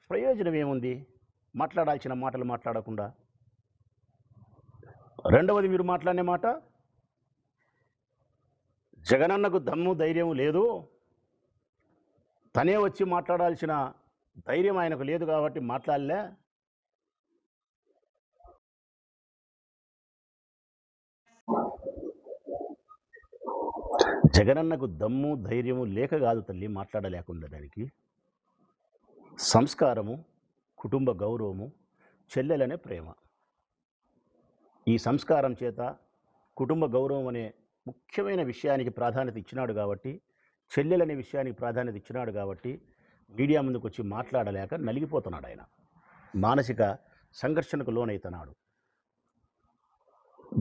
ప్రయోజనం ఏముంది? మాట్లాడాల్సిన మాటలు మాట్లాడకుండా. రెండవది మీరు మాట్లాడిన మాట, జగనన్నకు దమ్ము ధైర్యం లేదు, తనే వచ్చి మాట్లాడాల్సిన ధైర్యం ఆయనకు లేదు కాబట్టి మాట్లాడలే. జగనన్నకు దమ్ము ధైర్యము లేక కాదు తల్లి మాట్లాడలేకుండా. దానికి సంస్కారము, కుటుంబ గౌరవము, చెల్లెలనే ప్రేమ. ఈ సంస్కారం చేత కుటుంబ గౌరవం అనే ముఖ్యమైన విషయానికి ప్రాధాన్యత ఇచ్చినాడు కాబట్టి, చెల్లెలనే విషయానికి ప్రాధాన్యత ఇచ్చినాడు కాబట్టి మీడియా ముందుకు వచ్చి మాట్లాడలేక నలిగిపోతున్నాడు. ఆయన మానసిక సంఘర్షణకు లోనైతున్నాడు.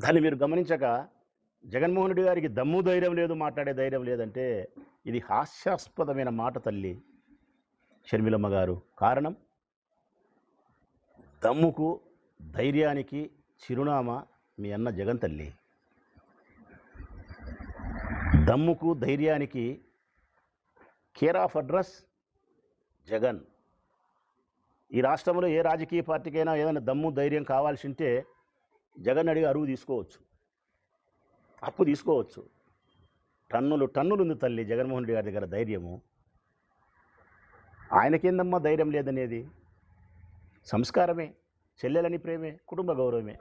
దాన్ని మీరు గమనించక జగన్మోహన్ రెడ్డి గారికి దమ్ము ధైర్యం లేదు, మాట్లాడే ధైర్యం లేదంటే ఇది హాస్యాస్పదమైన మాట తల్లి షర్మిలమ్మ గారు. కారణం, దమ్ముకు ధైర్యానికి చిరునామా మీ అన్న జగన్ తల్లి. దమ్ముకు ధైర్యానికి కేర్ ఆఫ్ అడ్రస్ జగన్. ఈ రాష్ట్రంలో ఏ రాజకీయ పార్టీకైనా ఏదైనా దమ్ము ధైర్యం కావాల్సి ఉంటే జగన్ అడిగి అరువు తీసుకోవచ్చు, అప్పు తీసుకోవచ్చు. టన్నులు ఉంది తల్లి జగన్మోహన్ రెడ్డి గారి దగ్గర ధైర్యము. ఆయనకేందమ్మా ధైర్యం లేదనేది? సంస్కారమే, చెల్లెలని ప్రేమే, కుటుంబ గౌరవమే.